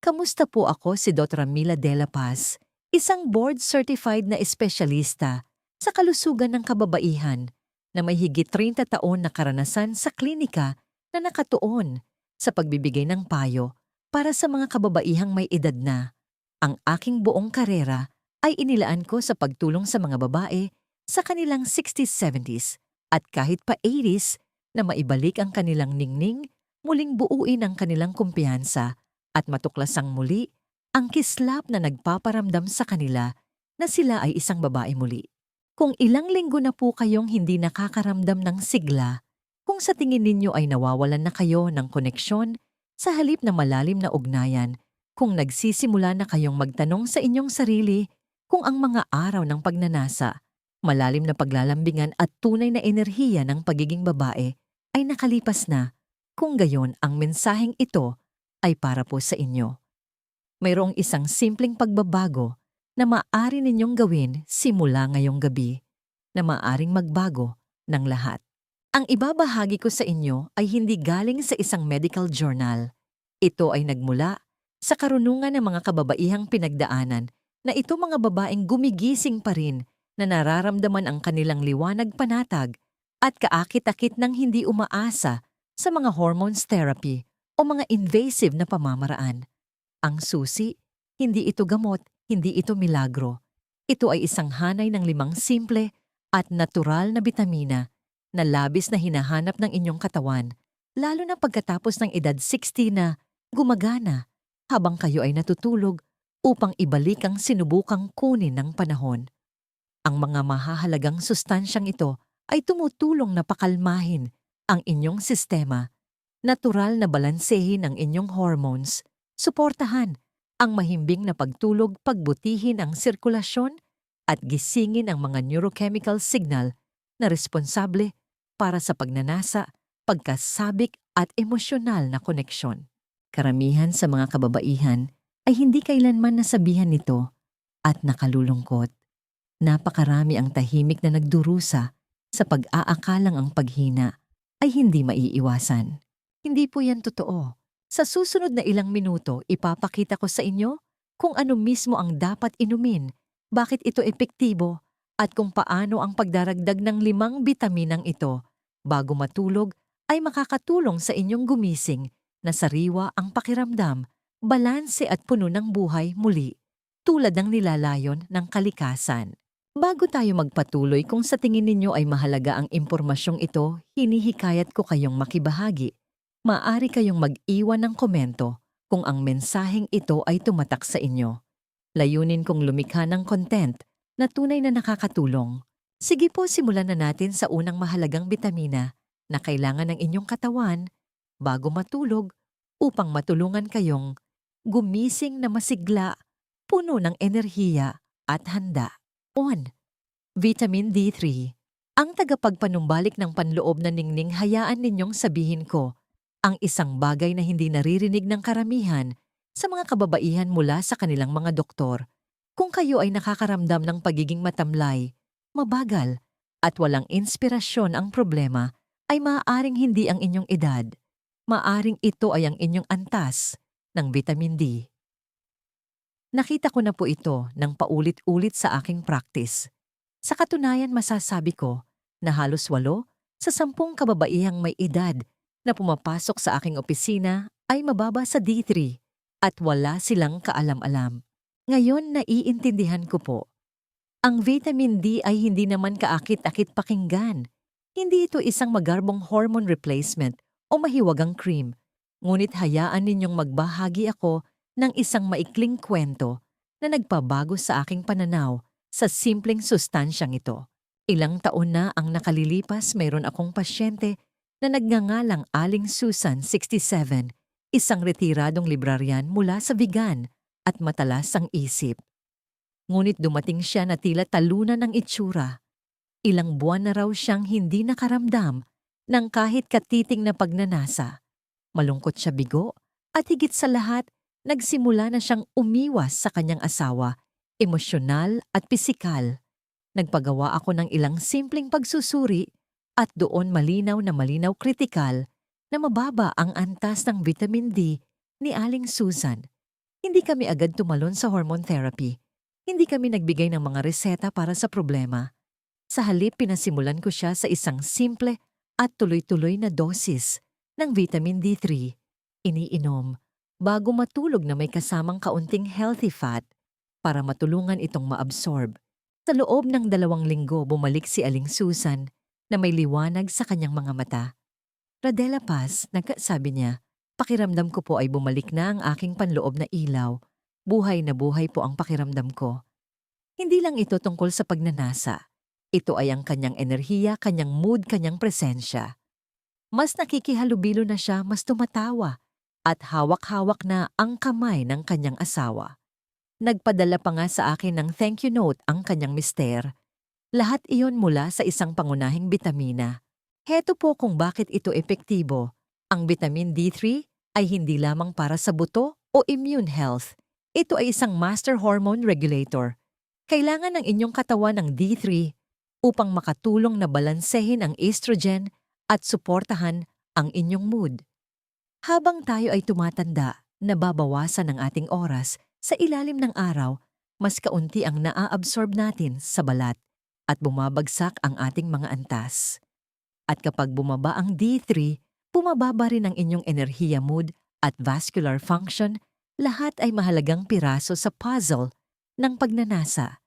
Kamusta po? Ako si Dr. Mila De La Paz, isang board-certified na espesyalista sa kalusugan ng kababaihan na may higit 30 taon na karanasan sa klinika na nakatuon sa pagbibigay ng payo para sa mga kababaihang may edad na. Ang aking buong karera ay inilaan ko sa pagtulong sa mga babae sa kanilang 60s, 70s at kahit pa 80s na maibalik ang kanilang ningning, muling buuin ang kanilang kumpiyansa at matuklasang muli ang kislap na nagpaparamdam sa kanila na sila ay isang babae muli. Kung ilang linggo na po kayong hindi nakakaramdam ng sigla, kung sa tingin ninyo ay nawawalan na kayo ng koneksyon sa halip na malalim na ugnayan, kung nagsisimula na kayong magtanong sa inyong sarili kung ang mga araw ng pagnanasa, malalim na paglalambingan at tunay na enerhiya ng pagiging babae ay nakalipas na, kung gayon ang mensaheng ito ay para po sa inyo. Mayroong isang simpleng pagbabago na maaari ninyong gawin simula ngayong gabi, na maaring magbago ng lahat. Ang ibabahagi ko sa inyo ay hindi galing sa isang medical journal. Ito ay nagmula sa karunungan ng mga kababaihang pinagdaanan na ito mga babaeng gumigising pa rin na nararamdaman ang kanilang liwanag panatag at kaakit-akit ng hindi umaasa sa mga hormones therapy o mga invasive na pamamaraan. Ang susi, hindi ito gamot, hindi ito milagro. Ito ay isang hanay ng 5 simple at natural na bitamina na labis na hinahanap ng inyong katawan, lalo na pagkatapos ng edad 60 na gumagana habang kayo ay natutulog upang ibalik ang sinubukang kunin ng panahon. Ang mga mahahalagang sustansyang ito ay tumutulong na pakalmahin ang inyong sistema, natural na balansehin ang inyong hormones, suportahan ang mahimbing na pagtulog, pagbutihin ang sirkulasyon at gisingin ang mga neurochemical signal na responsable para sa pagnanasa, pagkasabik at emosyonal na koneksyon. Karamihan sa mga kababaihan ay hindi kailanman nasabihan nito at nakalulungkot. Napakarami ang tahimik na nagdurusa sa pag-aakalang ang paghina ay hindi maiiwasan. Hindi po yan totoo. Sa susunod na ilang minuto, ipapakita ko sa inyo kung ano mismo ang dapat inumin, bakit ito epektibo, at kung paano ang pagdaragdag ng 5 bitaminang ito bago matulog ay makakatulong sa inyong gumising na sariwa ang pakiramdam, balanse at puno ng buhay muli, tulad ng nilalayon ng kalikasan. Bago tayo magpatuloy, kung sa tingin ninyo ay mahalaga ang impormasyong ito, hinihikayat ko kayong makibahagi. Maaari kayong mag-iwan ng komento kung ang mensaheng ito ay tumatak sa inyo. Layunin kong lumikha ng content na tunay na nakakatulong. Sige po, simulan na natin sa unang mahalagang bitamina na kailangan ng inyong katawan bago matulog upang matulungan kayong gumising na masigla, puno ng enerhiya at handa. 1. Vitamin D3. Ang tagapagpanumbalik ng panloob na ningning, hayaan ninyong sabihin ko ang isang bagay na hindi naririnig ng karamihan sa mga kababaihan mula sa kanilang mga doktor. Kung kayo ay nakakaramdam ng pagiging matamlay, mabagal, at walang inspirasyon, ang problema ay maaaring hindi ang inyong edad. Maaaring ito ay ang inyong antas ng vitamin D. Nakita ko na po ito ng paulit-ulit sa aking practice. Sa katunayan, masasabi ko na halos 8 sa 10 kababaihang may edad na pumapasok sa aking opisina ay mababa sa D3 at wala silang kaalam-alam. Ngayon, naiintindihan ko po. Ang vitamin D ay hindi naman kaakit-akit pakinggan. Hindi ito isang magarbong hormone replacement o mahiwagang cream. Ngunit hayaan ninyong magbahagi ako ng isang maikling kwento na nagpabago sa aking pananaw sa simpleng sustansyang ito. Ilang taon na ang nakalilipas, mayroon akong pasyente na nagngangalang Aling Susan, 67, isang retiradong libraryan mula sa Vigan at matalas ang isip. Ngunit dumating siya na tila talunan ng itsura. Ilang buwan na raw siyang hindi nakaramdam ng kahit katiting na pagnanasa. Malungkot siya, bigo, at higit sa lahat, nagsimula na siyang umiwas sa kanyang asawa, emosyonal at pisikal. Nagpagawa ako ng ilang simpleng pagsusuri at doon malinaw na malinaw kritikal na mababa ang antas ng vitamin D ni Aling Susan. Hindi kami agad tumalon sa hormone therapy. Hindi kami nagbigay ng mga reseta para sa problema. Sa halip, pinasimulan ko siya sa isang simple at tuloy-tuloy na dosis ng vitamin D3. Iniinom bago matulog na may kasamang kaunting healthy fat para matulungan itong maabsorb. Sa loob ng 2 linggo, bumalik si Aling Susan na may liwanag sa kanyang mga mata. Radela Paz, sabi niya, pakiramdam ko po ay bumalik na ang aking panloob na ilaw. Buhay na buhay po ang pakiramdam ko. Hindi lang ito tungkol sa pagnanasa. Ito ay ang kanyang enerhiya, kanyang mood, kanyang presensya. Mas nakikihalubilo na siya, mas tumatawa, at hawak-hawak na ang kamay ng kanyang asawa. Nagpadala pa nga sa akin ng thank you note ang kanyang mister. Lahat iyon mula sa isang pangunahing bitamina. Heto po kung bakit ito epektibo. Ang vitamin D3 ay hindi lamang para sa buto o immune health. Ito ay isang master hormone regulator. Kailangan ng inyong katawan ng D3 upang makatulong na balansehin ang estrogen at suportahan ang inyong mood. Habang tayo ay tumatanda, nababawasan ang ating oras sa ilalim ng araw, mas kaunti ang naa-absorb natin sa balat at bumabagsak ang ating mga antas. At kapag bumaba ang D3, bumababa rin ang inyong enerhiya, mood at vascular function, lahat ay mahalagang piraso sa puzzle ng pagnanasa.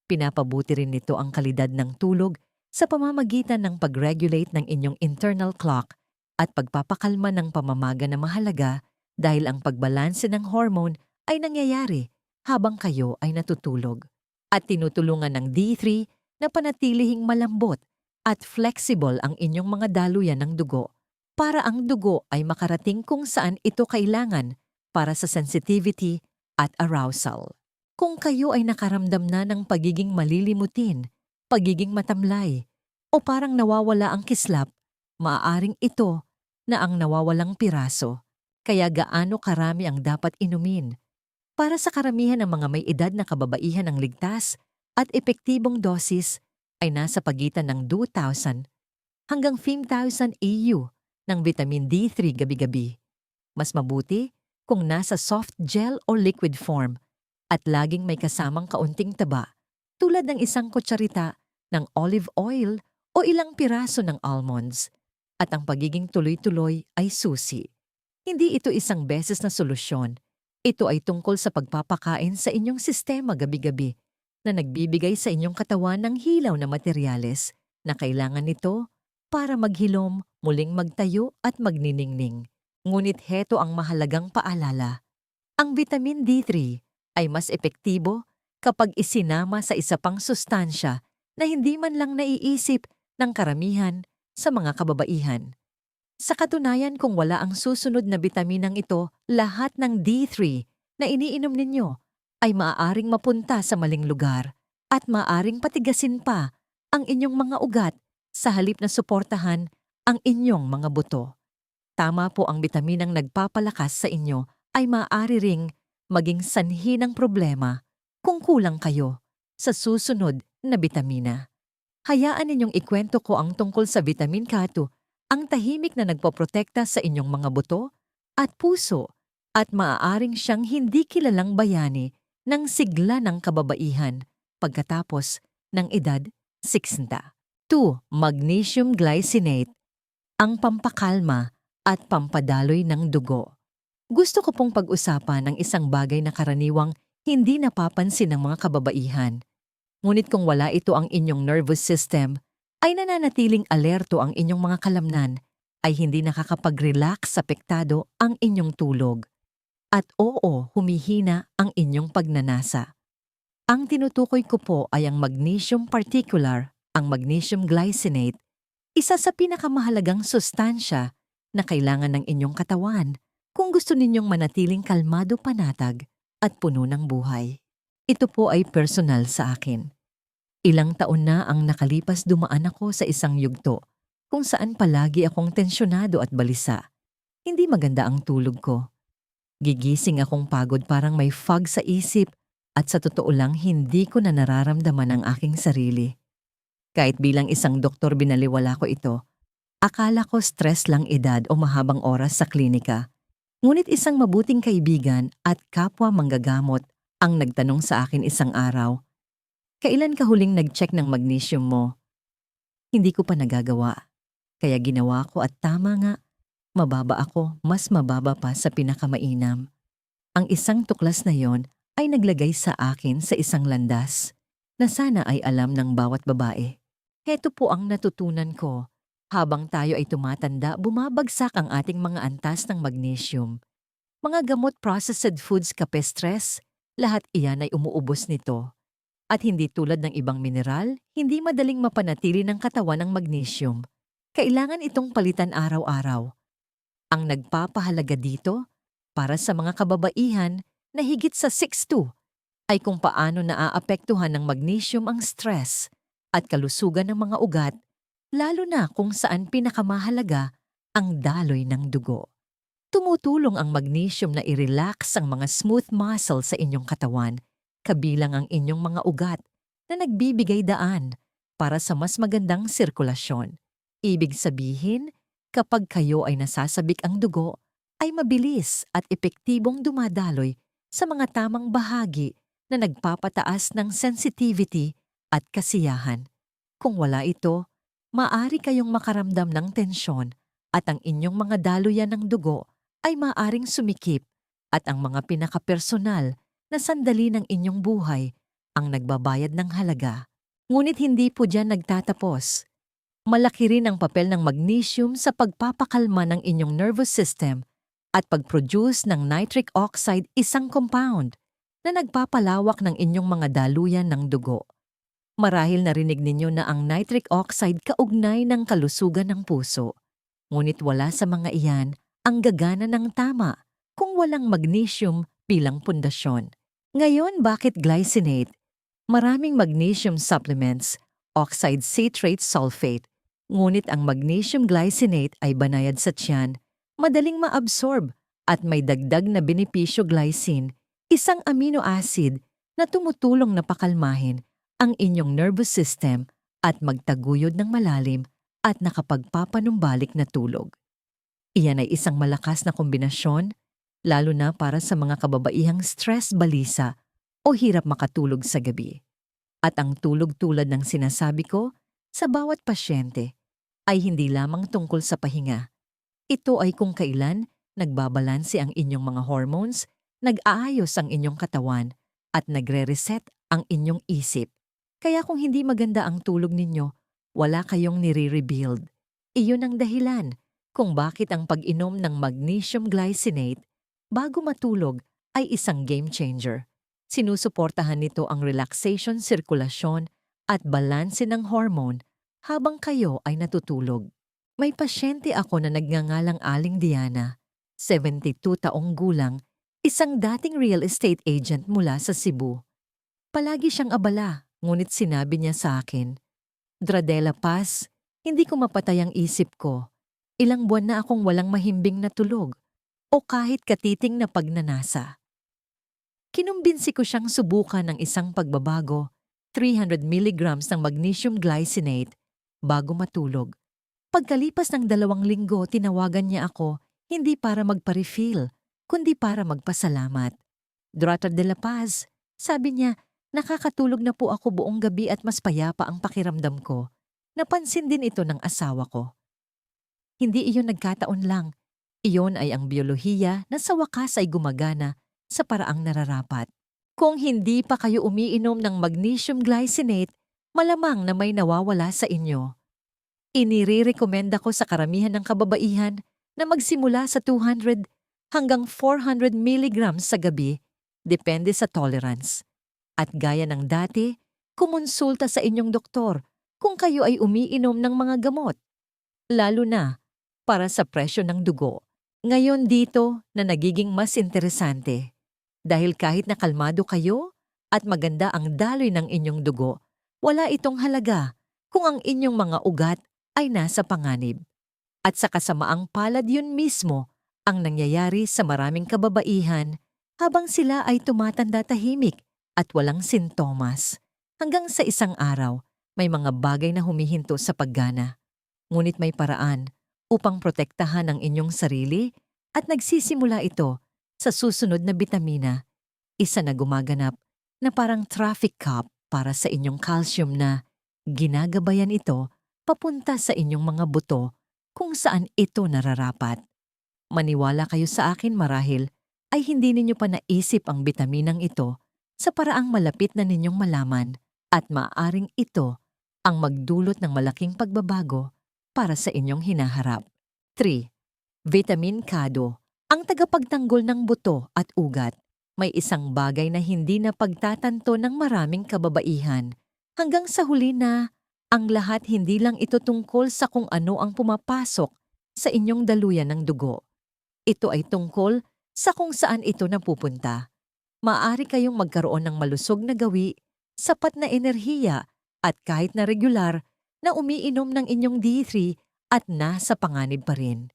Pinapabuti rin nito ang kalidad ng tulog sa pamamagitan ng pag-regulate ng inyong internal clock at pagpapakalma ng pamamaga na mahalaga dahil ang pagbalanse ng hormone ay nangyayari habang kayo ay natutulog. At tinutulungan ng D3 na panatilihing malambot at flexible ang inyong mga daluyan ng dugo para ang dugo ay makarating kung saan ito kailangan para sa sensitivity at arousal. Kung kayo ay nakaramdam na ng pagiging malilimutin, pagiging matamlay, o parang nawawala ang kislap, maaaring ito na ang nawawalang piraso. Kaya gaano karami ang dapat inumin? Para sa karamihan ng mga may edad na kababaihan, ang ligtas at epektibong dosis ay nasa pagitan ng 2,000 hanggang 5,000 AU ng vitamin D3 gabi-gabi. Mas mabuti kung nasa soft gel o liquid form at laging may kasamang kaunting taba tulad ng isang kutsarita ng olive oil o ilang piraso ng almonds. At ang pagiging tuloy-tuloy ay susi. Hindi ito isang beses na solusyon. Ito ay tungkol sa pagpapakain sa inyong sistema gabi-gabi na nagbibigay sa inyong katawan ng hilaw na materyales na kailangan nito para maghilom, muling magtayo at magniningning. Ngunit heto ang mahalagang paalala. Ang vitamin D3 ay mas epektibo kapag isinama sa isa pang sustansya na hindi man lang naiisip ng karamihan sa mga kababaihan. Sa katunayan, kung wala ang susunod na bitaminang ito, lahat ng D3 na iniinom ninyo ay maaaring mapunta sa maling lugar at maaaring patigasin pa ang inyong mga ugat sa halip na suportahan ang inyong mga buto. Tama po, ang bitaminang nagpapalakas sa inyo ay maaari ring maging sanhi ng problema kung kulang kayo sa susunod na bitamina. Hayaan ninyong ikwento ko ang tungkol sa vitamin K2, ang tahimik na nagpoprotekta sa inyong mga buto at puso at maaaring siyang hindi kilalang bayani ng sigla ng kababaihan pagkatapos ng edad 60. 2. Magnesium glycinate, ang pampakalma at pampadaloy ng dugo. Gusto ko pong pag-usapan ng isang bagay na karaniwang hindi napapansin ng mga kababaihan. Ngunit kung wala ito, ang inyong nervous system ay nananatiling alerto, ang inyong mga kalamnan ay hindi nakakapag-relax, apektado ang inyong tulog. At oo, humihina ang inyong pagnanasa. Ang tinutukoy ko po ay ang magnesium particular, ang magnesium glycinate, isa sa pinakamahalagang sustansya na kailangan ng inyong katawan kung gusto ninyong manatiling kalmado, panatag at puno ng buhay. Ito po ay personal sa akin. Ilang taon na ang nakalipas, dumaan ako sa isang yugto kung saan palagi akong tensyonado at balisa. Hindi maganda ang tulog ko. Gigising akong pagod, parang may fog sa isip, at sa totoo lang hindi ko na nararamdaman ang aking sarili. Kahit bilang isang doktor binaliwala ko ito, akala ko stress lang, edad o mahabang oras sa klinika. Ngunit isang mabuting kaibigan at kapwa manggagamot ang nagtanong sa akin isang araw, "Kailan ka huling nag-check ng magnesium mo?" Hindi ko pa nagagawa. Kaya ginawa ko at tama nga, mababa ako, mas mababa pa sa pinakamainam. Ang isang tuklas na yon ay naglagay sa akin sa isang landas na sana ay alam ng bawat babae. Heto po ang natutunan ko. Habang tayo ay tumatanda, bumabagsak ang ating mga antas ng magnesium. Mga gamot, processed foods, kape, stress, lahat iyan ay umuubos nito. At hindi tulad ng ibang mineral, hindi madaling mapanatili ng katawan ng magnesium. Kailangan itong palitan araw-araw. Ang nagpapahalaga dito, para sa mga kababaihan na higit sa 6'2", ay kung paano naaapektuhan ng magnesium ang stress at kalusugan ng mga ugat, lalo na kung saan pinakamahalaga ang daloy ng dugo. Tumutulong ang magnesium na i-relax ang mga smooth muscle sa inyong katawan, kabilang ang inyong mga ugat na nagbibigay daan para sa mas magandang sirkulasyon. Ibig sabihin, kapag kayo ay nasasabik ang dugo, ay mabilis at epektibong dumadaloy sa mga tamang bahagi na nagpapataas ng sensitivity at kasiyahan. Kung wala ito, maaari kayong makaramdam ng tensyon at ang inyong mga daluyan ng dugo ay maaring sumikip at ang mga pinakapersonal na sandali ng inyong buhay ang nagbabayad ng halaga. Ngunit hindi po diyan nagtatapos. Malaki rin ang papel ng magnesium sa pagpapakalma ng inyong nervous system at pag-produce ng nitric oxide, isang compound na nagpapalawak ng inyong mga daluyan ng dugo. Marahil narinig ninyo na ang nitric oxide kaugnay ng kalusugan ng puso. Ngunit wala sa mga iyan ang gagana ng tama kung walang magnesium bilang pundasyon. Ngayon, bakit glycinate? Maraming magnesium supplements, oxide citrate sulfate, ngunit ang magnesium glycinate ay banayad sa tiyan, madaling maabsorb at may dagdag na benepisyo glycine, isang amino acid na tumutulong na pakalmahin ang inyong nervous system at magtaguyod ng malalim at nakapagpapanumbalik na tulog. Iyan ay isang malakas na kombinasyon, lalo na para sa mga kababaihang stress balisa o hirap makatulog sa gabi. At ang tulog tulad ng sinasabi ko, sa bawat pasyente, ay hindi lamang tungkol sa pahinga. Ito ay kung kailan nagbabalanse ang inyong mga hormones, nag-aayos ang inyong katawan, at nagre-reset ang inyong isip. Kaya kung hindi maganda ang tulog ninyo, wala kayong nire-rebuild. Iyon ang dahilan kung bakit ang pag-inom ng magnesium glycinate bago matulog ay isang game changer. Sinusuportahan nito ang relaxation, sirkulasyon at balanse ng hormone habang kayo ay natutulog. May pasyente ako na nagngangalang Aling Diana, 72 taong gulang, isang dating real estate agent mula sa Cebu. Palagi siyang abala, ngunit sinabi niya sa akin, "Dradela Paz, hindi ko mapatay ang isip ko. Ilang buwan na akong walang mahimbing na tulog o kahit katiting na pagnanasa." Kinumbinsi ko siyang subukan ng isang pagbabago, 300 milligrams ng magnesium glycinate, bago matulog. Pagkalipas ng 2 linggo, tinawagan niya ako, hindi para magpa-refill, kundi para magpasalamat. "Drata de la Paz," sabi niya, "nakakatulog na po ako buong gabi at mas payapa ang pakiramdam ko." Napansin din ito ng asawa ko. Hindi iyon nagkataon lang. Iyon ay ang biyolohiya na sa wakas ay gumagana sa paraang nararapat. Kung hindi pa kayo umiinom ng magnesium glycinate, malamang na may nawawala sa inyo. Inirekomenda ko sa karamihan ng kababaihan na magsimula sa 200 hanggang 400 milligrams sa gabi, depende sa tolerance. At gaya ng dati, kumonsulta sa inyong doktor kung kayo ay umiinom ng mga gamot, lalo na para sa presyo ng dugo. Ngayon dito na nagiging mas interesante. Dahil kahit na kalmado kayo at maganda ang daloy ng inyong dugo, wala itong halaga kung ang inyong mga ugat ay nasa panganib. At sa kasamaang palad yun mismo ang nangyayari sa maraming kababaihan habang sila ay tumatanda tahimik at walang sintomas. Hanggang sa isang araw, may mga bagay na humihinto sa paggana. Ngunit may paraan upang protektahan ang inyong sarili at nagsisimula ito sa susunod na bitamina, isa na gumaganap na parang traffic cop para sa inyong calcium na ginagabayan ito papunta sa inyong mga buto kung saan ito nararapat. Maniwala kayo sa akin marahil ay hindi ninyo pa naisip ang bitaminang ito sa paraang malapit na ninyong malaman at maaaring ito ang magdulot ng malaking pagbabago para sa inyong hinaharap. 3. Vitamin Kado. Ang tagapagtanggol ng buto at ugat. May isang bagay na hindi na pagtatanto ng maraming kababaihan hanggang sa huli na ang lahat hindi lang ito tungkol sa kung ano ang pumapasok sa inyong daluyan ng dugo. Ito ay tungkol sa kung saan ito napupunta. Maaari kayong magkaroon ng malusog na gawi, sapat na enerhiya at kahit na regular na umiinom ng inyong D3 at nasa panganib pa rin.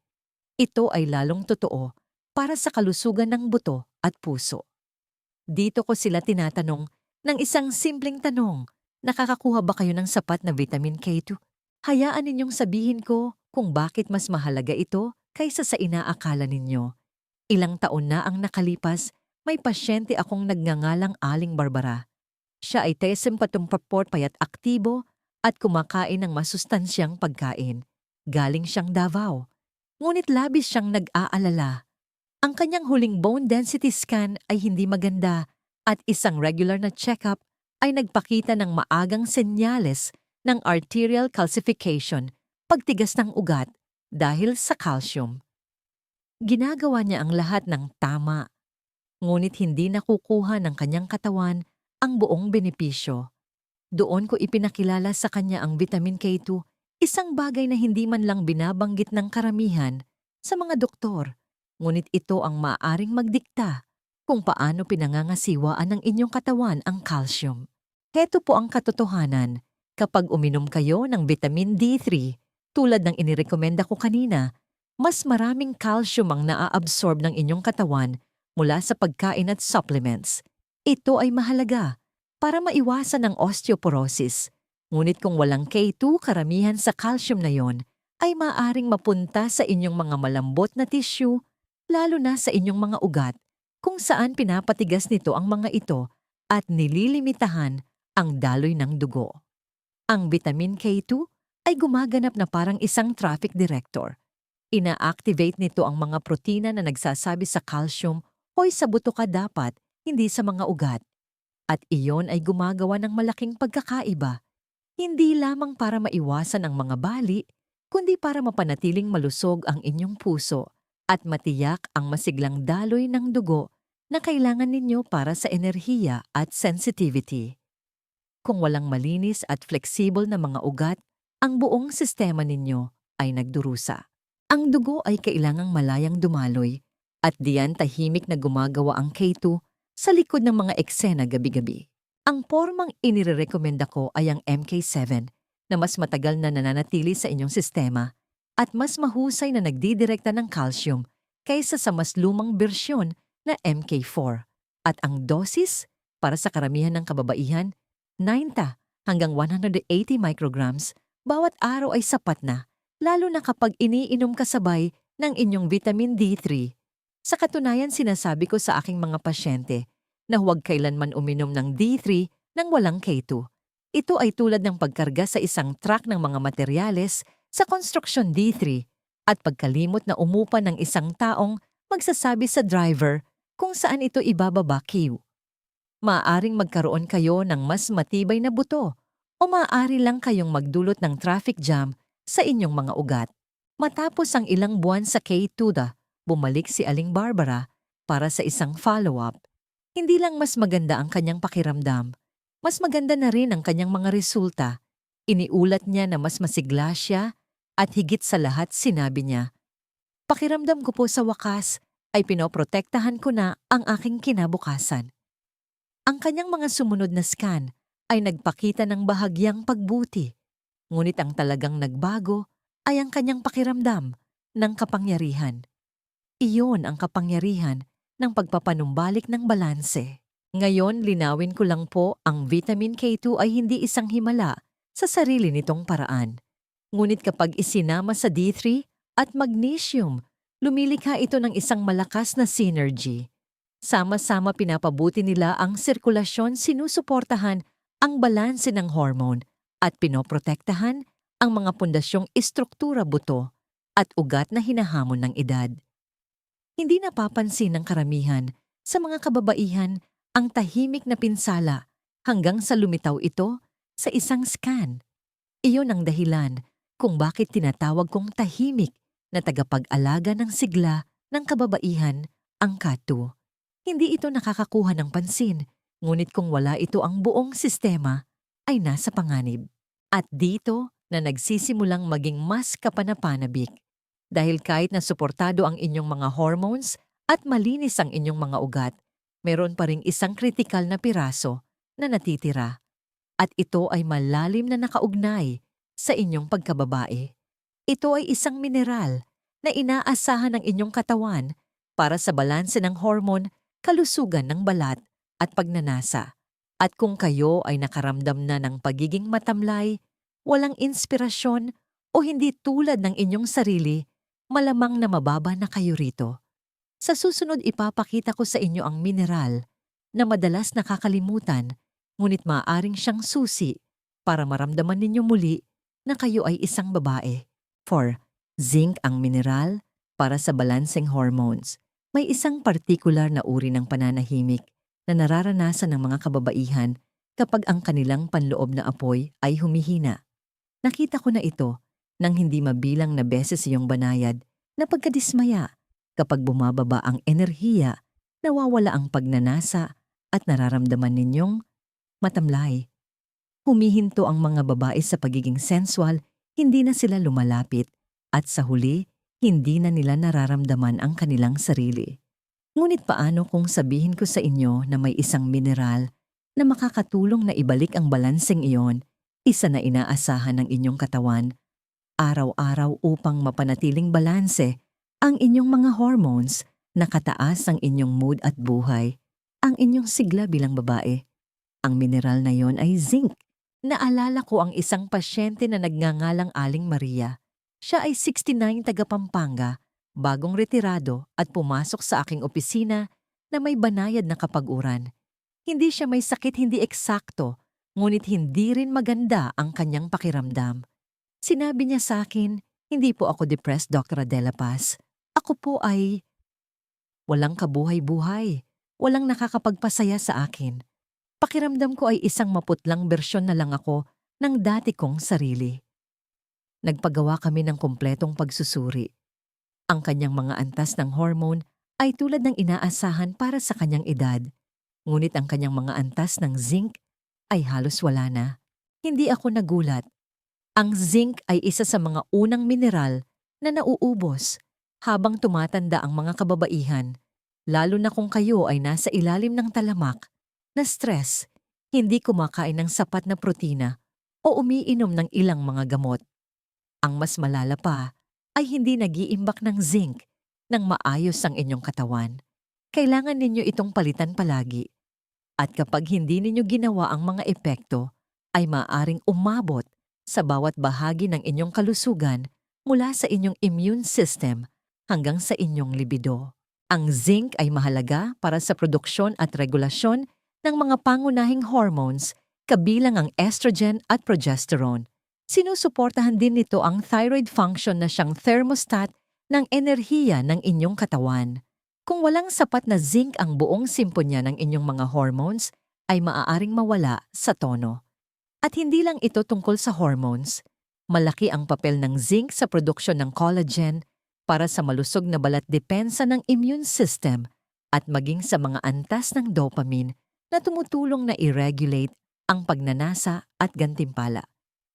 Ito ay lalong totoo para sa kalusugan ng buto at puso. Dito ko sila tinatanong ng isang simpleng tanong, nakakakuha ba kayo ng sapat na vitamin K2? Hayaan ninyong sabihin ko kung bakit mas mahalaga ito kaysa sa inaakala ninyo. Ilang taon na ang nakalipas, may pasyente akong nagngangalang Aling Barbara. Siya ay tesempatumpaport payat aktibo at kumakain ng masustansyang pagkain. Galing siyang Davao. Ngunit labis siyang nag-aalala. Ang kanyang huling bone density scan ay hindi maganda at isang regular na check-up ay nagpakita ng maagang senyales ng arterial calcification, pagtigas ng ugat dahil sa calcium. Ginagawa niya ang lahat ng tama, ngunit hindi nakukuha ng kanyang katawan ang buong benepisyo. Doon ko ipinakilala sa kanya ang vitamin K2, isang bagay na hindi man lang binabanggit ng karamihan sa mga doktor, ngunit ito ang maaaring magdikta kung paano pinangangasiwaan ng inyong katawan ang calcium. Heto po ang katotohanan, kapag uminom kayo ng vitamin D3, tulad ng inirekomenda ko kanina, mas maraming calcium ang naa-absorb ng inyong katawan mula sa pagkain at supplements. Ito ay mahalaga para maiwasan ang osteoporosis. Ngunit kung walang K2 karamihan sa calcium na yon, ay maaaring mapunta sa inyong mga malambot na tissue, lalo na sa inyong mga ugat, kung saan pinapatigas nito ang mga ito at nililimitahan ang daloy ng dugo. Ang vitamin K2 ay gumaganap na parang isang traffic director. Ina-activate nito ang mga protina na nagsasabi sa calcium, hoy sa buto ka dapat, hindi sa mga ugat. At iyon ay gumagawa ng malaking pagkakaiba, hindi lamang para maiwasan ang mga bali, kundi para mapanatiling malusog ang inyong puso at matiyak ang masiglang daloy ng dugo na kailangan ninyo para sa enerhiya at sensitivity. Kung walang malinis at flexible na mga ugat, ang buong sistema ninyo ay nagdurusa. Ang dugo ay kailangang malayang dumaloy at diyan tahimik na gumagawa ang K2 sa likod ng mga eksena gabi-gabi. Ang pormang inirekomenda ko ay ang MK7 na mas matagal na nananatili sa inyong sistema at mas mahusay na nagdidirekta ng calcium kaysa sa mas lumang bersyon na MK4. At ang dosis para sa karamihan ng kababaihan, 90 hanggang 180 micrograms bawat araw ay sapat na, lalo na kapag iniinom kasabay ng inyong vitamin D3. Sa katunayan sinasabi ko sa aking mga pasyente na huwag kailanman uminom ng D3 nang walang K2. Ito ay tulad ng pagkarga sa isang truck ng mga materyales sa construction D3 at pagkalimot na umupa ng isang taong magsasabi sa driver kung saan ito ibababa Q. Maaaring magkaroon kayo ng mas matibay na buto o maaari lang kayong magdulot ng traffic jam sa inyong mga ugat. Matapos ang ilang buwan sa K2, bumalik si Aling Barbara para sa isang follow-up. Hindi lang mas maganda ang kanyang pakiramdam, mas maganda na rin ang kanyang mga resulta. Iniulat niya na mas masigla siya at higit sa lahat sinabi niya, "Pakiramdam ko po sa wakas ay pinoprotektahan ko na ang aking kinabukasan." Ang kanyang mga sumunod na scan ay nagpakita ng bahagyang pagbuti, ngunit ang talagang nagbago ay ang kanyang pakiramdam ng kapangyarihan. Iyon ang kapangyarihan ng pagpapanumbalik ng balanse. Ngayon, linawin ko lang po, ang vitamin K2 ay hindi isang himala sa sarili nitong paraan. Ngunit kapag isinama sa D3 at magnesium, Lumilikha ito ng isang malakas na synergy. Sama-sama pinapabuti nila ang sirkulasyon, sinusuportahan ang balanse ng hormone at pinoprotektahan ang mga pundasyong istruktura buto at ugat na hinahamon ng edad. Hindi napapansin ng karamihan sa mga kababaihan ang tahimik na pinsala hanggang sa lumitaw ito sa isang scan. Iyon ang dahilan kung bakit tinatawag kong tahimik na tagapag-alaga ng sigla ng kababaihan ang Katu. Hindi ito nakakakuha ng pansin, ngunit kung wala ito ang buong sistema ay nasa panganib. At dito na nagsisimulang maging mas kapanapanabik. Dahil kahit na suportado ang inyong mga hormones at malinis ang inyong mga ugat, meron pa ring isang kritikal na piraso na natitira. At ito ay malalim na nakaugnay sa inyong pagkababae. Ito ay isang mineral na inaasahan ng inyong katawan para sa balanse ng hormone, kalusugan ng balat at pagnanasa. At kung kayo ay nakaramdam na ng pagiging matamlay, walang inspirasyon o hindi tulad ng inyong sarili, malamang na mababa na kayo rito. Sa susunod ipapakita ko sa inyo ang mineral na madalas nakakalimutan, ngunit maaaring siyang susi para maramdaman ninyo muli na kayo ay isang babae. 4. Zinc ang mineral para sa balancing hormones. May isang partikular na uri ng pananahimik na nararanasan ng mga kababaihan kapag ang kanilang panloob na apoy ay humihina. Nakita ko na ito nang hindi mabilang na beses iyong banayad na pagkadismaya. Kapag bumababa ang enerhiya, nawawala ang pagnanasa at nararamdaman ninyong matamlay. Humihinto ang mga babae sa pagiging sensual, hindi na sila lumalapit, at sa huli, hindi na nila nararamdaman ang kanilang sarili. Ngunit paano kung sabihin ko sa inyo na may isang mineral na makakatulong na ibalik ang balanseng iyon, isa na inaasahan ng inyong katawan, araw-araw upang mapanatiling balanse ang inyong mga hormones, nakataas ang inyong mood at buhay, ang inyong sigla bilang babae. Ang mineral na yon ay zinc. Naalala ko ang isang pasyente na nagngangalang Aling Maria. Siya ay 69 taga Pampanga, bagong retirado at pumasok sa aking opisina na may banayad na kapag-uran. Hindi siya may sakit, hindi eksakto, ngunit hindi rin maganda ang kanyang pakiramdam. Sinabi niya sa akin, hindi po ako depressed, Dr. Adela Paz. Ako po ay walang kabuhay-buhay, walang nakakapagpasaya sa akin. Pakiramdam ko ay isang maputlang bersyon na lang ako ng dati kong sarili. Nagpagawa kami ng kumpletong pagsusuri. Ang kanyang mga antas ng hormone ay tulad ng inaasahan para sa kanyang edad. Ngunit ang kanyang mga antas ng zinc ay halos wala na. Hindi ako nagulat. Ang zinc ay isa sa mga unang mineral na nauubos habang tumatanda ang mga kababaihan, lalo na kung kayo ay nasa ilalim ng talamak, na stress, hindi kumakain ng sapat na protina o umiinom ng ilang mga gamot. Ang mas malala pa ay hindi nag-iimbak ng zinc nang maayos ang inyong katawan. Kailangan ninyo itong palitan palagi. At kapag hindi ninyo ginawa ang mga epekto, ay maaaring umabot sa bawat bahagi ng inyong kalusugan mula sa inyong immune system hanggang sa inyong libido. Ang zinc ay mahalaga para sa produksyon at regulasyon ng mga pangunahing hormones kabilang ang estrogen at progesterone. Sinusuportahan din nito ang thyroid function na siyang thermostat ng enerhiya ng inyong katawan. Kung walang sapat na zinc ang buong simponya ng inyong mga hormones, ay maaaring mawala sa tono. At hindi lang ito tungkol sa hormones. Malaki ang papel ng zinc sa produksyon ng collagen para sa malusog na balat depensa ng immune system at maging sa mga antas ng dopamine na tumutulong na i-regulate ang pagnanasa at gantimpala.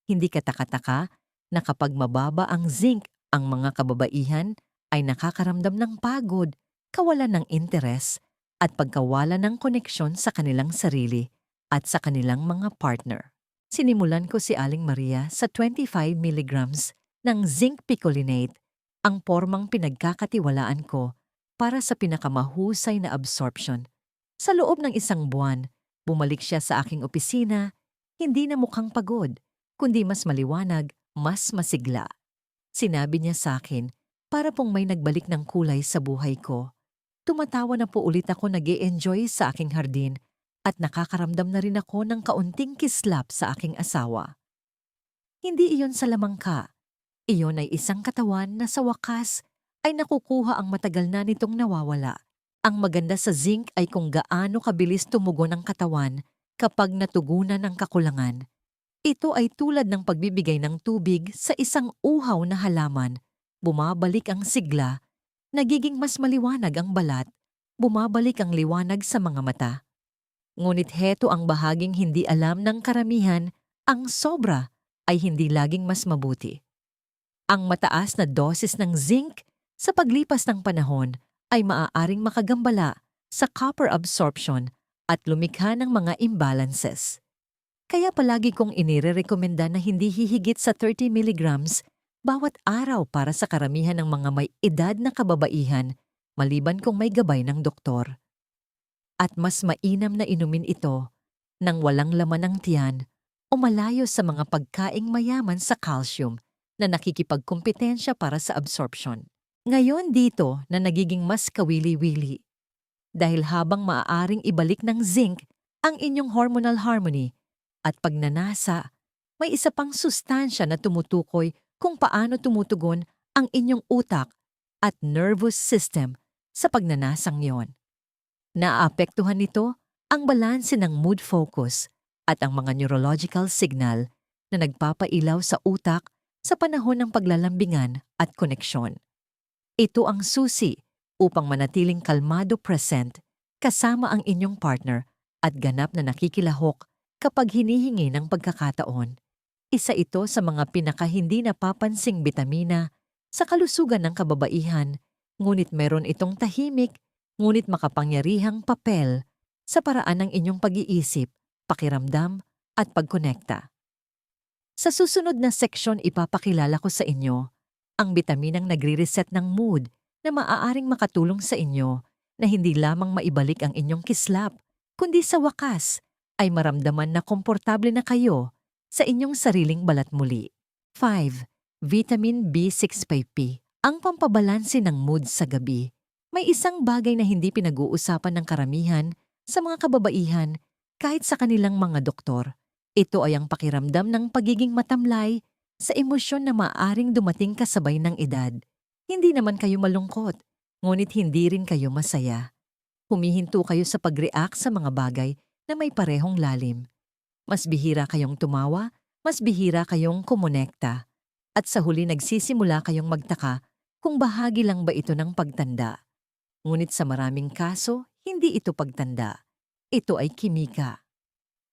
Hindi katakataka na kapag mababa ang zinc, ang mga kababaihan ay nakakaramdam ng pagod, kawalan ng interes, at pagkawalan ng koneksyon sa kanilang sarili at sa kanilang mga partner. Sinimulan ko si Aling Maria sa 25 milligrams ng zinc picolinate, ang pormang pinagkakatiwalaan ko para sa pinakamahusay na absorption. Sa loob ng isang buwan, bumalik siya sa aking opisina, hindi na mukhang pagod, kundi mas maliwanag, mas masigla. Sinabi niya sa akin, Para pong may nagbalik ng kulay sa buhay ko. Tumatawa na po ulit ako nag-e-enjoy sa aking hardin at nakakaramdam na rin ako ng kaunting kislap sa aking asawa. Hindi iyon sa lamangka. Iyon ay isang katawan na sa wakas ay nakukuha ang matagal na nitong nawawala. Ang maganda sa zinc ay kung gaano kabilis tumugon ang katawan kapag natugunan ang kakulangan. Ito ay tulad ng pagbibigay ng tubig sa isang uhaw na halaman. Bumabalik ang sigla, nagiging mas maliwanag ang balat, bumabalik ang liwanag sa mga mata. Ngunit heto ang bahaging hindi alam ng karamihan, ang sobra ay hindi laging mas mabuti. Ang mataas na dosis ng zinc sa paglipas ng panahon ay maaaring makagambala sa copper absorption at lumikha ng mga imbalances. Kaya palagi kong inirerekomenda na hindi hihigit sa 30 milligrams bawat araw para sa karamihan ng mga may edad na kababaihan maliban kung may gabay ng doktor. At mas mainam na inumin ito nang walang laman ng tiyan o malayo sa mga pagkaing mayaman sa calcium na nakikipagkumpetensya para sa absorption. Ngayon dito na nagiging mas kawili-wili. Dahil habang maaaring ibalik ng zinc ang inyong hormonal harmony at pagnanasa, may isa pang sustansya na tumutukoy kung paano tumutugon ang inyong utak at nervous system sa pagnanasang yon. Naaapektuhan nito ang balanse ng mood focus at ang mga neurological signal na nagpapailaw sa utak sa panahon ng paglalambingan at koneksyon. Ito ang susi upang manatiling kalmado present kasama ang inyong partner at ganap na nakikilahok kapag hinihingi ng pagkakataon. Isa ito sa mga pinakahindi napapansing bitamina sa kalusugan ng kababaihan, ngunit meron itong tahimik ngunit makapangyarihang papel sa paraan ng inyong pag-iisip, pakiramdam at pagkonekta. Sa susunod na seksyon ipapakilala ko sa inyo ang bitaminang nagre-reset ng mood na maaaring makatulong sa inyo na hindi lamang maibalik ang inyong kislap, kundi sa wakas ay maramdaman na komportable na kayo sa inyong sariling balat muli. 5. Vitamin B6-5P, ang pampabalanse ng mood sa gabi. May isang bagay na hindi pinag-uusapan ng karamihan sa mga kababaihan kahit sa kanilang mga doktor. Ito ay ang pakiramdam ng pagiging matamlay sa emosyon na maaaring dumating kasabay ng edad. Hindi naman kayo malungkot, ngunit hindi rin kayo masaya. Humihinto kayo sa pag-react sa mga bagay na may parehong lalim. Mas bihira kayong tumawa, mas bihira kayong kumonekta. At sa huli nagsisimula kayong magtaka kung bahagi lang ba ito ng pagtanda. Ngunit sa maraming kaso, hindi ito pagtanda. Ito ay kimika.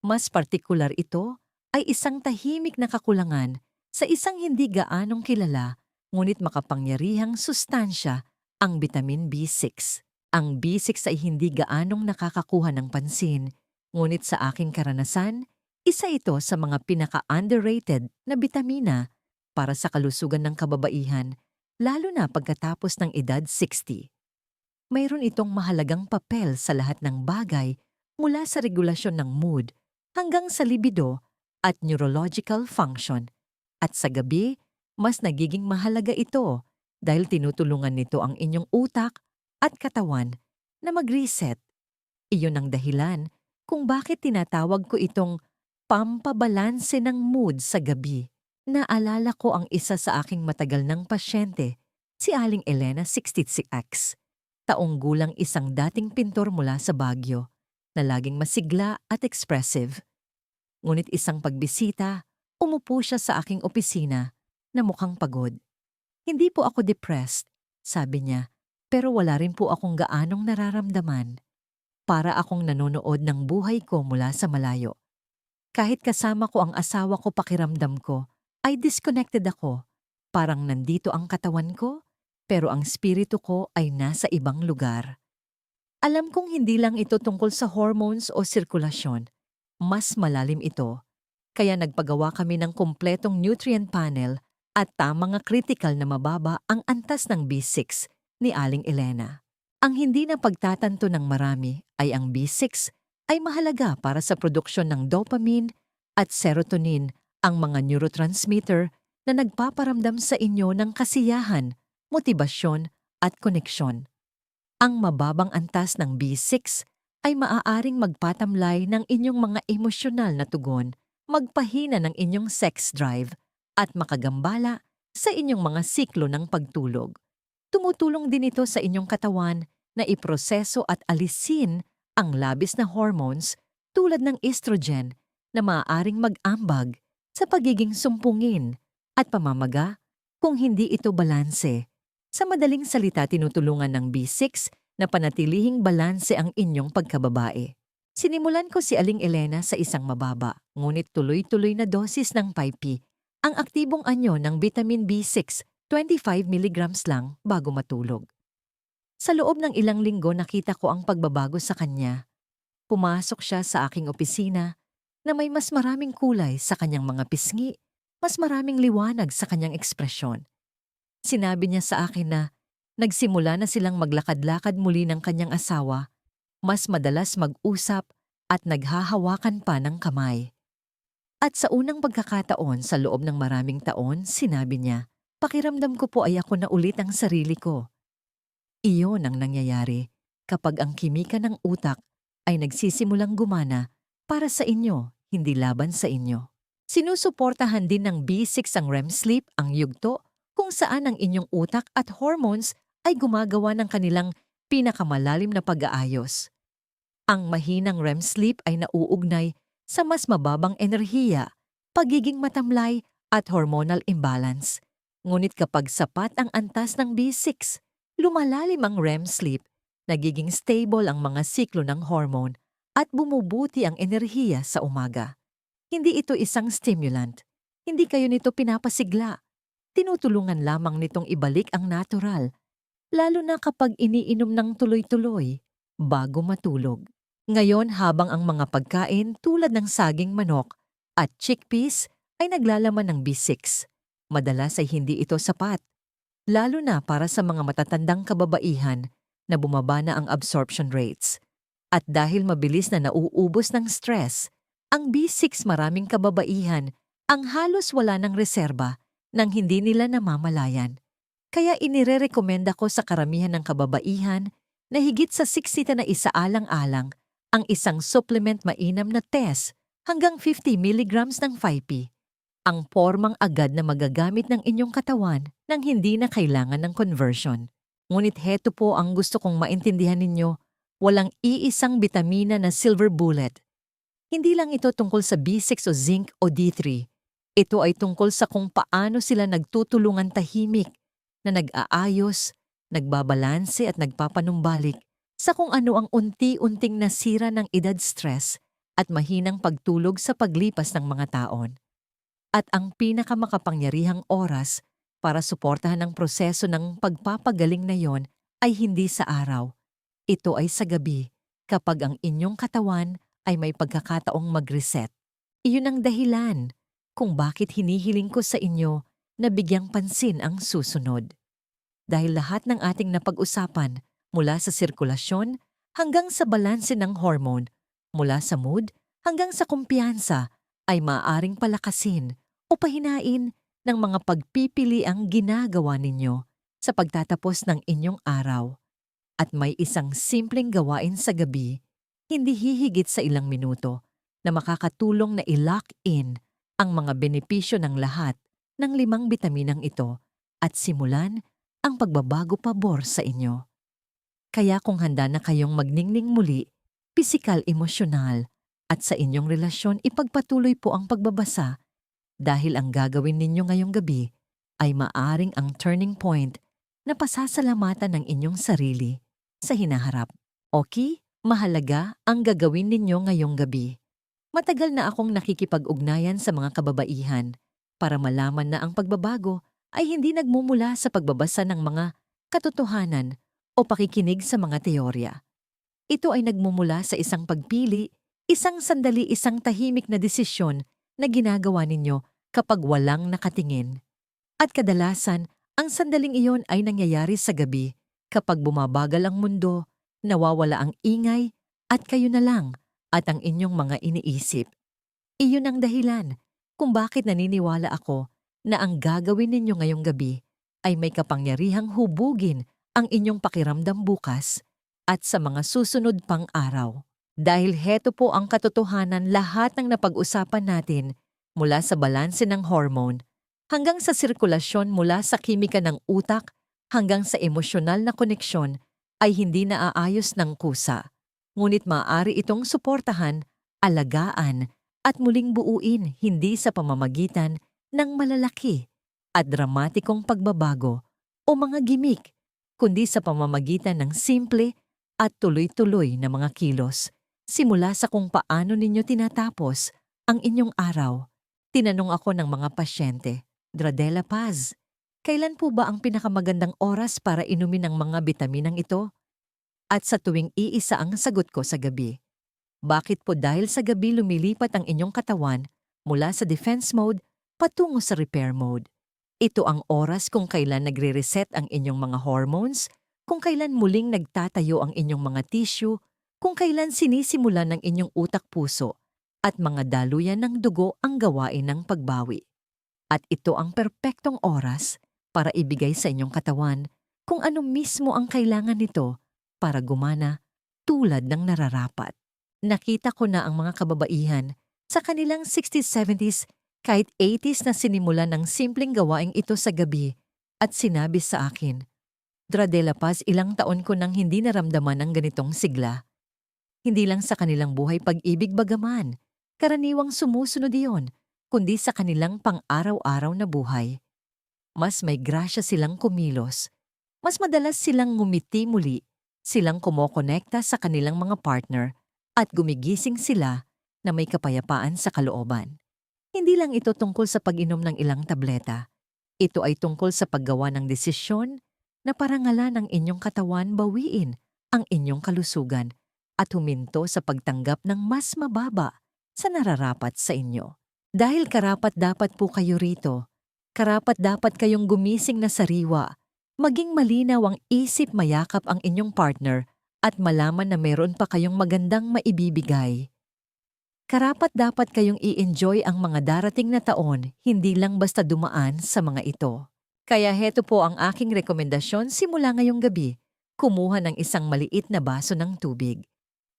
Mas partikular ito ay isang tahimik na kakulangan sa isang hindi gaanong kilala ngunit makapangyarihang sustansya, ang vitamin B6. Ang B6 ay hindi gaanong nakakakuha ng pansin, ngunit sa aking karanasan, isa ito sa mga pinaka-underrated na bitamina para sa kalusugan ng kababaihan, lalo na pagkatapos ng edad 60. Mayroon itong mahalagang papel sa lahat ng bagay mula sa regulasyon ng mood hanggang sa libido at neurological function. At sa gabi, mas nagiging mahalaga ito dahil tinutulungan nito ang inyong utak at katawan na mag-reset. Iyon ang dahilan kung bakit tinatawag ko itong pampabalanse ng mood sa gabi. Naalala ko ang isa sa aking matagal ng pasyente, si Aling Elena 66X. Taong gulang isang dating pintor mula sa Baguio na laging masigla at expressive. Ngunit isang pagbisita, umupo siya sa aking opisina na mukhang pagod. Hindi po ako depressed, sabi niya, pero wala rin po akong gaanong nararamdaman. Para akong nanonood ng buhay ko mula sa malayo. Kahit kasama ko ang asawa ko pakiramdam ko, ay disconnected ako. Parang nandito ang katawan ko, pero ang spirito ko ay nasa ibang lugar. Alam kong hindi lang ito tungkol sa hormones o sirkulasyon. Mas malalim ito. Kaya nagpagawa kami ng kumpletong nutrient panel at tamang critical na mababa ang antas ng B6 ni Aling Elena. Ang hindi na pagtatanto ng marami ay ang B6 ay mahalaga para sa produksyon ng dopamine at serotonin, ang mga neurotransmitter na nagpaparamdam sa inyo ng kasiyahan, motibasyon at koneksyon. Ang mababang antas ng B6 ay maaaring magpatamlay ng inyong mga emosyonal na tugon, magpahina ng inyong sex drive, at makagambala sa inyong mga siklo ng pagtulog. Tumutulong din ito sa inyong katawan na iproseso at alisin ang labis na hormones tulad ng estrogen na maaaring mag-ambag sa pagiging sumpungin at pamamaga kung hindi ito balanse. Sa madaling salita, tinutulungan ng B6 na panatilihing balanse ang inyong pagkababae. Sinimulan ko si Aling Elena sa isang mababa, ngunit tuloy-tuloy na dosis ng 5P, ang aktibong anyo ng vitamin B6, 25 mg lang bago matulog. Sa loob ng ilang linggo nakita ko ang pagbabago sa kanya. Pumasok siya sa aking opisina na may mas maraming kulay sa kanyang mga pisngi, mas maraming liwanag sa kanyang ekspresyon. Sinabi niya sa akin na nagsimula na silang maglakad-lakad muli ng kanyang asawa, mas madalas mag-usap at naghahawakan pa ng kamay. At sa unang pagkakataon sa loob ng maraming taon, sinabi niya, pakiramdam ko po ay ako na ulit ang sarili ko. Iyon ang nangyayari kapag ang kimika ng utak ay nagsisimulang gumana para sa inyo, hindi laban sa inyo. Sinusuportahan din ng B6 ang REM sleep, ang yugto, kung saan ang inyong utak at hormones ay gumagawa ng kanilang pinakamalalim na pag-aayos. Ang mahinang REM sleep ay nauugnay sa mas mababang enerhiya, pagiging matamlay at hormonal imbalance. Ngunit kapag sapat ang antas ng B6, lumalalim ang REM sleep, nagiging stable ang mga siklo ng hormone at bumubuti ang enerhiya sa umaga. Hindi ito isang stimulant. Hindi kayo nito pinapasigla. Tinutulungan lamang nitong ibalik ang natural, lalo na kapag iniinom ng tuloy-tuloy bago matulog. Ngayon habang ang mga pagkain tulad ng saging manok at chickpeas ay naglalaman ng B6, madalas ay hindi ito sapat, lalo na para sa mga matatandang kababaihan na bumaba na ang absorption rates. At dahil mabilis na nauubos ng stress, ang B6 maraming kababaihan ang halos wala ng reserba nang hindi nila namamalayan. Kaya inirerekomenda ko sa karamihan ng kababaihan na higit sa 60 na isaalang-alang ang isang supplement mainam na test hanggang 50 mg ng 5P. Ang pormang agad na magagamit ng inyong katawan nang hindi na kailangan ng conversion. Ngunit heto po ang gusto kong maintindihan ninyo, walang iisang bitamina na silver bullet. Hindi lang ito tungkol sa B6 o zinc o D3. Ito ay tungkol sa kung paano sila nagtutulungan tahimik na nag-aayos, nagbabalanse at nagpapanumbalik sa kung ano ang unti-unting nasira ng edad stress at mahinang pagtulog sa paglipas ng mga taon. At ang pinakamakapangyarihang oras para suportahan ang proseso ng pagpapagaling na yon ay hindi sa araw. Ito ay sa gabi kapag ang inyong katawan ay may pagkakataong mag-reset. Iyon ang dahilan kung bakit hinihiling ko sa inyo na bigyang pansin ang susunod. Dahil lahat ng ating napag-usapan mula sa sirkulasyon hanggang sa balanse ng hormone, mula sa mood hanggang sa kumpiyansa ay maaaring palakasin o pahinain ng mga pagpipili ang ginagawa ninyo sa pagtatapos ng inyong araw. At may isang simpleng gawain sa gabi, hindi hihigit sa ilang minuto, na makakatulong na i-lock in ang mga benepisyo ng lahat ng 5 bitaminang ito at simulan ang pagbabago pabor sa inyo. Kaya kung handa na kayong magningning muli, pisikal, emosyonal, at sa inyong relasyon ipagpatuloy po ang pagbabasa dahil ang gagawin ninyo ngayong gabi ay maaring ang turning point na pasasalamatan ng inyong sarili sa hinaharap. Okay? Mahalaga ang gagawin ninyo ngayong gabi. Matagal na akong nakikipag-ugnayan sa mga kababaihan para malaman na ang pagbabago ay hindi nagmumula sa pagbabasa ng mga katotohanan o pakikinig sa mga teorya. Ito ay nagmumula sa isang pagpili, isang sandali, isang tahimik na desisyon na ginagawa ninyo kapag walang nakatingin. At kadalasan, ang sandaling iyon ay nangyayari sa gabi kapag bumabagal ang mundo, nawawala ang ingay at kayo na lang at ang inyong mga iniisip. Iyon ang dahilan kung bakit naniniwala ako na ang gagawin ninyo ngayong gabi ay may kapangyarihang hubugin ang inyong pakiramdam bukas at sa mga susunod pang araw. Dahil heto po ang katotohanan, lahat ng napag-usapan natin mula sa balanse ng hormone hanggang sa sirkulasyon, mula sa kimika ng utak hanggang sa emosyonal na koneksyon ay hindi naaayos ng kusa. Ngunit maaari itong suportahan, alagaan at muling buuin, hindi sa pamamagitan ng malalaki at dramatikong pagbabago o mga gimik, kundi sa pamamagitan ng simple at tuloy-tuloy na mga kilos. Simula sa kung paano ninyo tinatapos ang inyong araw. Tinanong ako ng mga pasyente, Dradela Paz, kailan po ba ang pinakamagandang oras para inumin ang mga bitaminang ito? At sa tuwing iisa ang sagot ko sa gabi. Bakit po? Dahil sa gabi lumilipat ang inyong katawan mula sa defense mode patungo sa repair mode. Ito ang oras kung kailan nagre-reset ang inyong mga hormones, kung kailan muling nagtatayo ang inyong mga tissue, kung kailan sinisimulan ng inyong utak-puso at mga daluyan ng dugo ang gawain ng pagbawi. At ito ang perpektong oras para ibigay sa inyong katawan kung ano mismo ang kailangan nito para gumana tulad ng nararapat. Nakita ko na ang mga kababaihan sa kanilang 60s, 70s, kahit 80s na sinimulan ng simpleng gawaing ito sa gabi at sinabi sa akin, Dradela Paz, ilang taon ko nang hindi naramdaman ng ganitong sigla. Hindi lang sa kanilang buhay pag-ibig bagaman, karaniwang sumusunod iyon, kundi sa kanilang pang-araw-araw na buhay. Mas may grasya silang kumilos, mas madalas silang ngumiti muli, silang kumokonekta sa kanilang mga partner at gumigising sila na may kapayapaan sa kalooban. Hindi lang ito tungkol sa pag-inom ng ilang tableta. Ito ay tungkol sa paggawa ng desisyon na parangalan ng inyong katawan, bawiin ang inyong kalusugan at huminto sa pagtanggap ng mas mababa sa nararapat sa inyo. Dahil karapat-dapat po kayo rito, karapat-dapat kayong gumising na sariwa, maging malinaw ang isip, mayakap ang inyong partner at malaman na meron pa kayong magandang maibibigay. Karapat-dapat kayong i-enjoy ang mga darating na taon, hindi lang basta dumaan sa mga ito. Kaya heto po ang aking rekomendasyon simula ngayong gabi, kumuha ng isang maliit na baso ng tubig.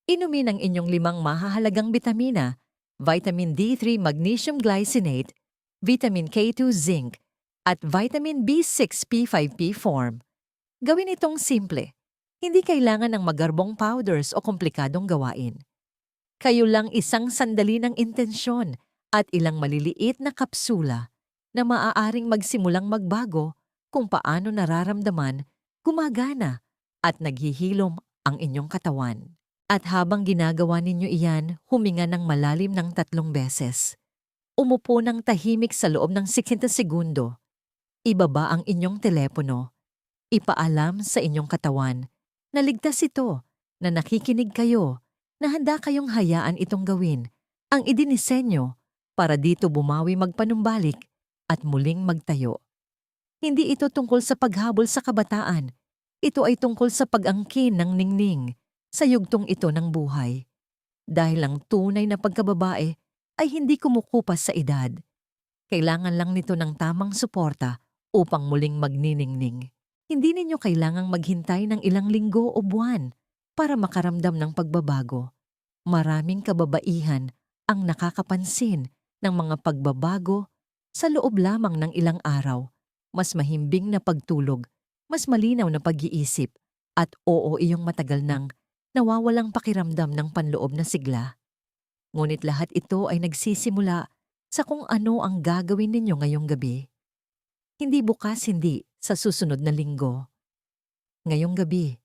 Inumin ang inyong 5 mahahalagang bitamina, vitamin D3, magnesium glycinate, vitamin K2, zinc, at vitamin B6, P5P form. Gawin itong simple. Hindi kailangan ng magarbong powders o komplikadong gawain. Kayo lang isang sandali ng intensyon at ilang maliliit na kapsula na maaaring magsimulang magbago kung paano nararamdaman, gumagana at naghihilom ang inyong katawan. At habang ginagawa ninyo iyan, huminga ng malalim ng 3 beses. Umupo ng tahimik sa loob ng 60 segundo. Ibaba ang inyong telepono. Ipaalam sa inyong katawan na ligtas ito, na nakikinig kayo, na handa kayong hayaan itong gawin ang idinisenyo para dito bumawi, magpanumbalik at muling magtayo. Hindi ito tungkol sa paghabol sa kabataan. Ito ay tungkol sa pag-angkin ng ningning sa yugtong ito ng buhay. Dahil ang tunay na pagkababae ay hindi kumukupas sa edad. Kailangan lang nito ng tamang suporta upang muling magniningning. Hindi ninyo kailangang maghintay ng ilang linggo o buwan para makaramdam ng pagbabago. Maraming kababaihan ang nakakapansin ng mga pagbabago sa loob lamang ng ilang araw. Mas mahimbing na pagtulog, mas malinaw na pag-iisip, at oo, iyong matagal nang nawawalang pakiramdam ng panloob na sigla. Ngunit lahat ito ay nagsisimula sa kung ano ang gagawin ninyo ngayong gabi. Hindi bukas, hindi sa susunod na linggo. Ngayong gabi,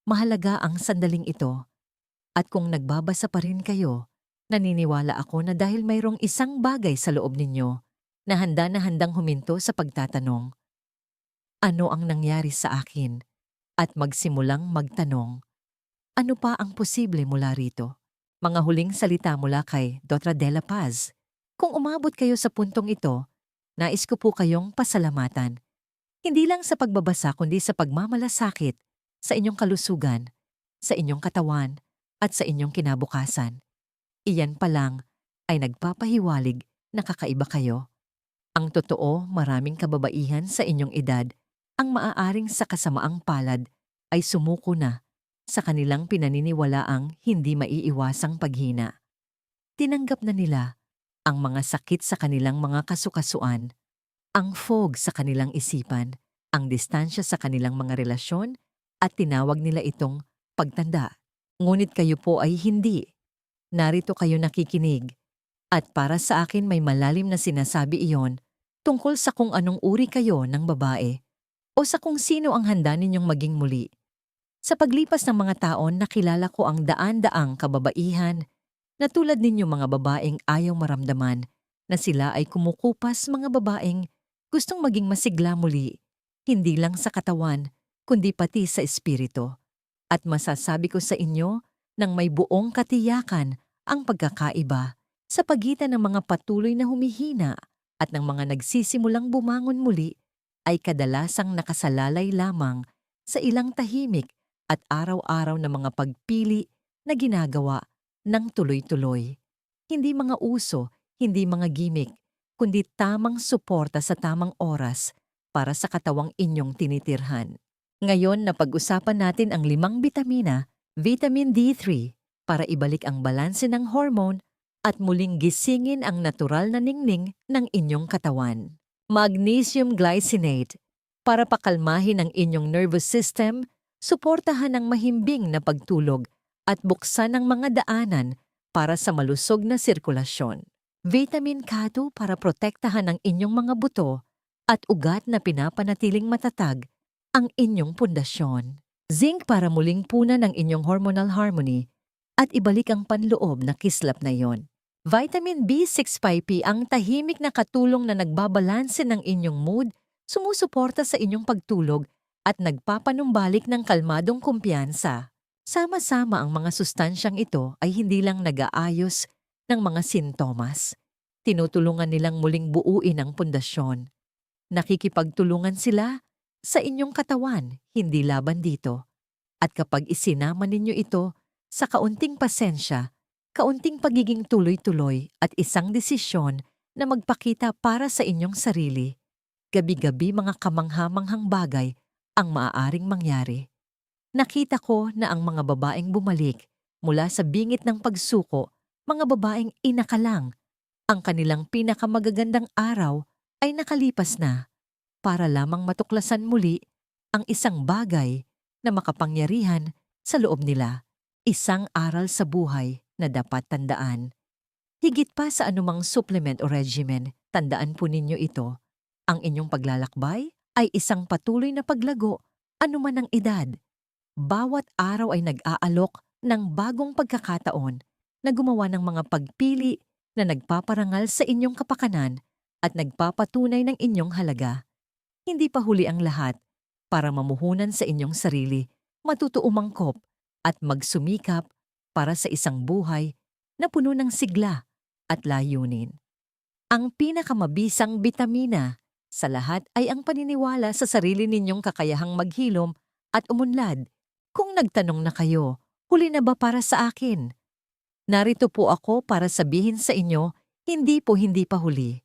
mahalaga ang sandaling ito. At kung nagbabasa pa rin kayo, naniniwala ako na dahil mayroong isang bagay sa loob ninyo na handang huminto sa pagtatanong, ano ang nangyari sa akin? At magsimulang magtanong, ano pa ang posible mula rito? Mga huling salita mula kay Dr. Dela Paz. Kung umabot kayo sa puntong ito, nais ko po kayong pasalamatan. Hindi lang sa pagbabasa kundi sa pagmamalasakit sa inyong kalusugan, sa inyong katawan, at sa inyong kinabukasan. Iyan pa lang ay nagpapahiwalig na kakaiba kayo. Ang totoo, maraming kababaihan sa inyong edad ang maaaring sa kasamaang palad ay sumuko na sa kanilang pinaniniwalaang hindi maiiwasang paghina. Tinanggap na nila ang mga sakit sa kanilang mga kasukasuan, ang fog sa kanilang isipan, ang distansya sa kanilang mga relasyon at tinawag nila itong pagtanda. Ngunit kayo po ay hindi. Narito kayo nakikinig. At para sa akin may malalim na sinasabi iyon tungkol sa kung anong uri kayo ng babae o sa kung sino ang handa ninyong maging muli. Sa paglipas ng mga taon, nakilala ko ang daan-daang kababaihan na tulad ninyo mga babaeng ayaw maramdaman na sila ay kumukupas, mga babaeng gustong maging masigla muli, hindi lang sa katawan, kundi pati sa espiritu. At masasabi ko sa inyo nang may buong katiyakan ang pagkakaiba sa pagitan ng mga patuloy na humihina at ng mga nagsisimulang bumangon muli ay kadalasang nakasalalay lamang sa ilang tahimik at araw-araw na mga pagpili na ginagawa ng tuloy-tuloy. Hindi mga uso, hindi mga gimmick, kundi tamang suporta sa tamang oras para sa katawang inyong tinitirhan. Ngayon na pag-usapan natin ang 5 bitamina, vitamin D3, para ibalik ang balanse ng hormone at muling gisingin ang natural na ningning ng inyong katawan. Magnesium glycinate, para pakalmahin ang inyong nervous system, suportahan ang mahimbing na pagtulog at buksan ang mga daanan para sa malusog na sirkulasyon. Vitamin K2 para protektahan ang inyong mga buto at ugat na pinapanatiling matatag ang inyong pundasyon. Zinc para muling punan ang inyong hormonal harmony at ibalik ang panloob na kislap na iyon. Vitamin B6-5P ang tahimik na katulong na nagbabalanse ng inyong mood, sumusuporta sa inyong pagtulog at nagpapanumbalik ng kalmadong kumpiyansa. Sama-sama ang mga sustansyang ito ay hindi lang nag-aayos ng mga sintomas. Tinutulungan nilang muling buuin ang pundasyon. Nakikipagtulungan sila sa inyong katawan, hindi laban dito. At kapag isinama ninyo ito sa kaunting pasensya, kaunting pagiging tuloy-tuloy at isang desisyon na magpakita para sa inyong sarili, gabi-gabi mga kamangha-manghang bagay ang maaaring mangyari. Nakita ko na ang mga babaeng bumalik mula sa bingit ng pagsuko, mga babaeng inakalang, ang kanilang pinakamagagandang araw ay nakalipas na para lamang matuklasan muli ang isang bagay na makapangyarihan sa loob nila, isang aral sa buhay na dapat tandaan. Higit pa sa anumang supplement o regimen, tandaan po ninyo ito. Ang inyong paglalakbay ay isang patuloy na paglago, anuman ang edad. Bawat araw ay nag-aalok ng bagong pagkakataon na gumawa ng mga pagpili na nagpaparangal sa inyong kapakanan at nagpapatunay ng inyong halaga. Hindi pa huli ang lahat. Para mamuhunan sa inyong sarili, matuto umangkop at magsumikap para sa isang buhay na puno ng sigla at layunin. Ang pinakamabisang bitamina sa lahat ay ang paniniwala sa sarili ninyong kakayahang maghilom at umunlad. Kung nagtanong na kayo, huli na ba para sa akin? Narito po ako para sabihin sa inyo, hindi pa huli.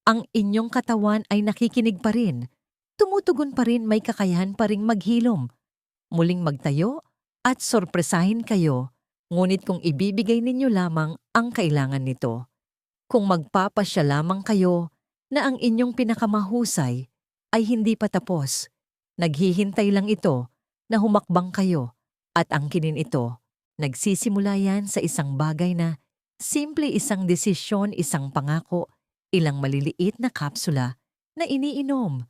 Ang inyong katawan ay nakikinig pa rin. Tumutugon pa rin, may kakayahan pa ring maghilom. Muling magtayo at sorpresahin kayo, ngunit kung ibibigay ninyo lamang ang kailangan nito. Kung magpapasya lamang kayo na ang inyong pinakamahusay ay hindi pa tapos, naghihintay lang ito na humakbang kayo at angkinin ito. Nagsisimula yan sa isang bagay na simple, isang desisyon, isang pangako, ilang maliliit na kapsula na iniinom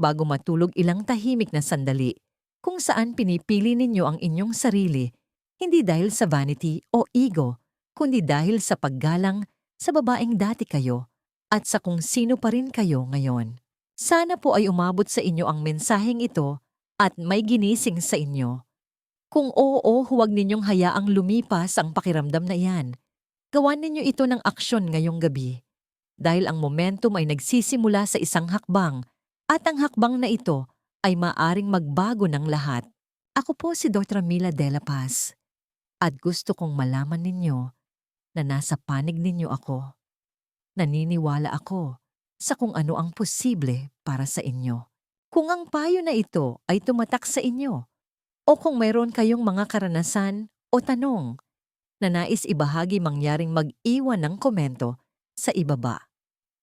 bago matulog, ilang tahimik na sandali kung saan pinipili ninyo ang inyong sarili, hindi dahil sa vanity o ego, kundi dahil sa paggalang sa babaeng dati kayo at sa kung sino pa rin kayo ngayon. Sana po ay umabot sa inyo ang mensaheng ito at may ginising sa inyo. Kung oo, huwag ninyong hayaang lumipas ang pakiramdam na iyan. Gawan ninyo ito ng aksyon ngayong gabi. Dahil ang momentum ay nagsisimula sa isang hakbang at ang hakbang na ito ay maaring magbago ng lahat. Ako po si Dr. Mila De La Paz at gusto kong malaman ninyo na nasa panig ninyo ako. Naniniwala ako sa kung ano ang posible para sa inyo. Kung ang payo na ito ay tumatak sa inyo o kung mayroon kayong mga karanasan o tanong na nais ibahagi, mangyaring mag-iwan ng komento sa ibaba.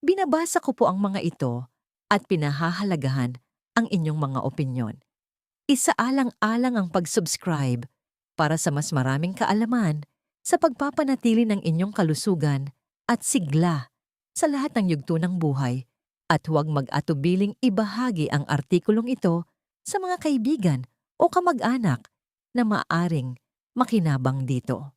Binabasa ko po ang mga ito at pinahahalagahan ang inyong mga opinyon. Isaalang-alang ang pag-subscribe para sa mas maraming kaalaman sa pagpapanatili ng inyong kalusugan at sigla sa lahat ng yugto ng buhay, at huwag mag-atubiling ibahagi ang artikulong ito sa mga kaibigan o kamag-anak na maaring makinabang dito.